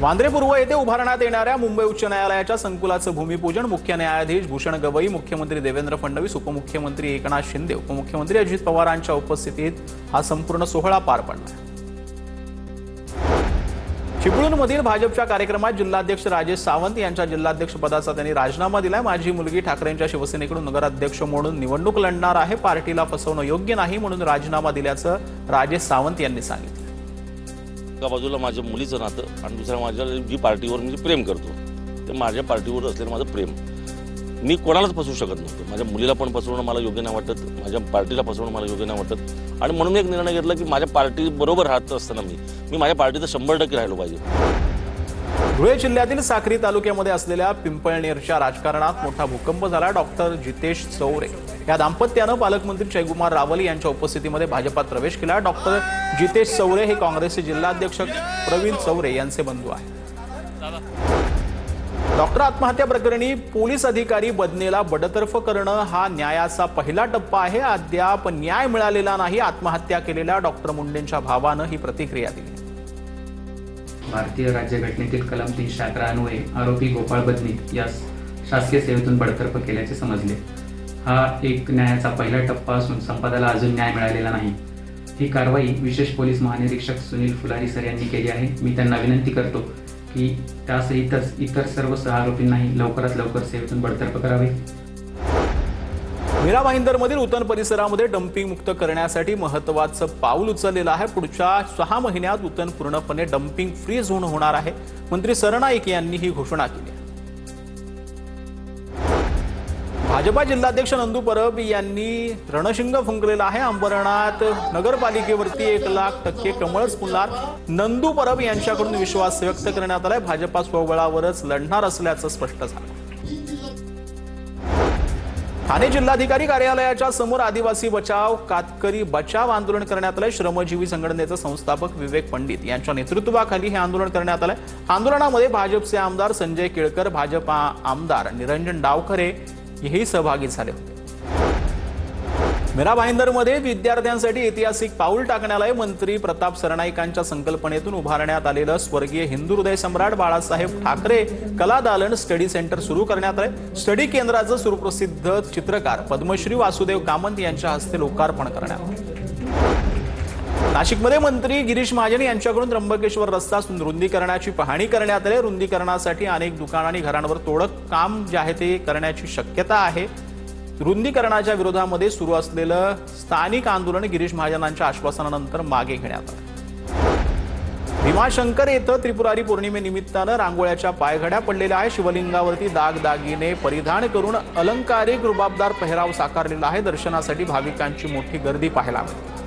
वांद्रे पूर्व येथे उभारण्यात येणाऱ्या मुंबई उच्च न्यायालयाच्या संकुलाचं भूमिपूजन मुख्य न्यायाधीश भूषण गवई, मुख्यमंत्री देवेंद्र फडणवीस, उपमुख्यमंत्री एकनाथ शिंदे, उपमुख्यमंत्री अजित पवारांच्या उपस्थितीत हा संपूर्ण सोहळा पार पडला। चिपळूणमधील भाजपच्या कार्यक्रमात जिल्हाध्यक्ष राजेश सावंत यांच्या जिल्हाध्यक्षपदाचा त्यांनी राजीनामा दिलाय। माझी मुलगी ठाकरेंच्या शिवसेनेकडून नगराध्यक्ष म्हणून निवडणूक लढणार आहे। पार्टीला फसवणं योग्य नाही म्हणून राजीनामा दिल्याचं राजेश सावंत यांनी सांगितलं। एका बाजूला माझ्या मुलीचं नातं आणि दुसऱ्या माझ्या जी पार्टीवर मी प्रेम करतो ते माझ्या पार्टीवर असलेलं माझं प्रेम मी कोणालाच फसवू शकत नव्हतो। माझ्या मुलीला पण फसवणं मला योग्य नाही वाटत, माझ्या पार्टीला फसवणं मला योग्य नाही वाटत आणि म्हणून एक निर्णय घेतला की माझ्या पार्टी बरोबर राहत असताना मी माझ्या पार्टीचं 100% राहिलो पाहिजे। धुळे जिल्ह्यातील साक्री तालुक्यामध्ये असलेल्या पिंपळनेरच्या राजकारणात मोठा भूकंप झाला। डॉक्टर जितेश चौरे या दाम्पत्यानं पालकमंत्री जयकुमार रावल यांच्या उपस्थितीमध्ये भाजपात प्रवेश केला। डॉक्टर जितेश चौरे हे काँग्रेसचे जिल्हाध्यक्ष प्रवीण चौरे यांचे बंधू आहेत। डॉक्टर आत्महत्या प्रकरणी पोलीस अधिकारी बदनेला बडतर्फ करणं हा न्यायाचा पहिला टप्पा आहे। अद्याप न्याय मिळालेला नाही। आत्महत्या केलेल्या डॉक्टर मुंडेंच्या भावानं ही प्रतिक्रिया दिली। भारतीय राज्यघटनेतील कलम 311 अन्वये आरोपी गोपाळ बदने यास शासकीय सेवेतून बडतर्फ केल्याचे समजले। हा एक न्यायाचा पहिला टप्पा असून संपादाला अजून न्याय मिळालेला नाही। ही कारवाई विशेष पोलीस महानिरीक्षक सुनील फुलारी सर यांनी केली आहे। मी त्यांना विनंती करतो की त्यासहितच इतर सर्व सहआरोपींनाही लवकरात लवकर सेवेतून बडतर्फ करावे। मीरा भाईंदरमधील उतन परिसरामध्ये डम्पिंग मुक्त करण्यासाठी महत्त्वाचं पाऊल उचललेलं आहे। पुढच्या 6 महिन्यात उतन पूर्णपणे डम्पिंग फ्री झोन होणार आहे। मंत्री सरनाईक यांनी ही घोषणा केली। भाजपा जिल्हाध्यक्ष नंदू परब यांनी रणशिंग फुंकलेला आहे। अंबरनाथ नगरपालिकेवरती 1,00,000% कमळच फुलणार। नंदू परब यांच्याकडून विश्वास व्यक्त करण्यात आलाय। भाजपा स्वबळावरच लढणार असल्याचं स्पष्ट झालं। ठाणे जिल्हाधिकारी कार्यालयाच्या समोर आदिवासी बचाव कातकरी बचाव आंदोलन करण्यात आलंय। श्रमजीवी संघटनेचे संस्थापक विवेक पंडित यांच्या नेतृत्वाखाली हे आंदोलन करण्यात आलंय। आंदोलनामध्ये भाजपचे आमदार संजय केळकर, भाजपा आमदार निरंजन डावखरे हेही सहभागी झाले होते। मीरा भाईंदरमध्ये विद्यार्थ्यांसाठी ऐतिहासिक पाऊल टाकण्याला मंत्री प्रताप सरनाईकांच्या संकल्पनेतून उभारण्यात आलेलं स्वर्गीय हिंदू हृदय सम्राट बाळासाहेब ठाकरे कला दालन स्टडी सेंटर सुरू करण्यात आले। स्टडी केंद्राचं सुप्रसिद्ध चित्रकार पद्मश्री वासुदेव कामत यांच्या हस्ते लोकार्पण करण्यात आले। नाशिकमध्ये मंत्री गिरीश महाजन यांच्याकडून त्र्यंबकेश्वर रस्ता रुंदीकरणाची पाहणी करण्यात आली। रुंदीकरणासाठी अनेक दुकान आणि घरांवर तोडक काम जे आहे ते करण्याची शक्यता आहे। रुंदीकरणाच्या विरोधामध्ये सुरू असलेलं स्थानिक आंदोलन गिरीश महाजनांच्या आश्वासनानंतर मागे घेण्यात आलं। भीमाशंकर येथे त्रिपुरारी पौर्णिमेनिमित्तानं रांगोळ्याच्या पायघड्या पडलेल्या आहे। शिवलिंगावरती दागदागिने परिधान करून अलंकारिक रुबाबदार पेहराव साकारलेला आहे। दर्शनासाठी भाविकांची मोठी गर्दी पाहायला मिळते।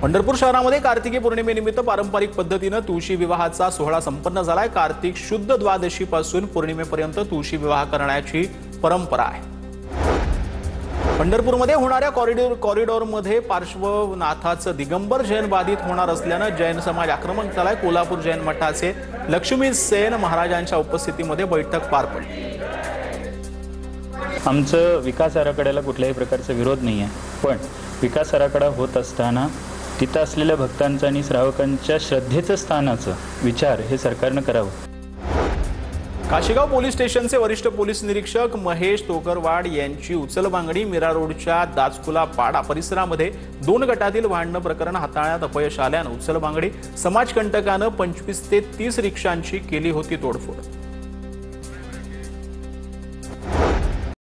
पंढरपूर शहरामध्ये कार्तिकी पौर्णिमेनिमित्त पारंपरिक पद्धतीने तुळशी विवाहाचा सोहळा संपन्न झालाय। कार्तिक शुद्ध द्वादशीपासून पौर्णिमेपर्यंत तुळशी विवाह करण्याची परंपरा आहे। पंढरपूरमध्ये होणाऱ्या कॉरिडॉरमध्ये पार्श्वनाथाचं दिगंबर जैन बाधित होणार असल्यानं जैन समाज आक्रमक झालाय। कोल्हापूर जैन मठाचे लक्ष्मी सेन महाराजांच्या उपस्थितीमध्ये बैठक पार पडली। आमचं विकास आराखड्याला कुठल्याही प्रकारचा विरोध नाही आहे, पण विकास आराखडा होत असताना तिथं असलेल्या भक्तांचं आणि श्रावकांच्या श्रद्धेचं स्थानाचं विचार हे सरकारनं करावं। काशीगाव पोलीस स्टेशनचे वरिष्ठ पोलीस निरीक्षक महेश तोकरवाड यांची उचलबांगडी मीरा रोडच्या दाचकुला पाडा परिसरामध्ये 2 गटातील भांडण प्रकरण हाताळण्यात अपयश आल्यानं उचलबांगडी समाजकंटकानं 25 ते 30 रिक्षांची केली होती तोडफोड।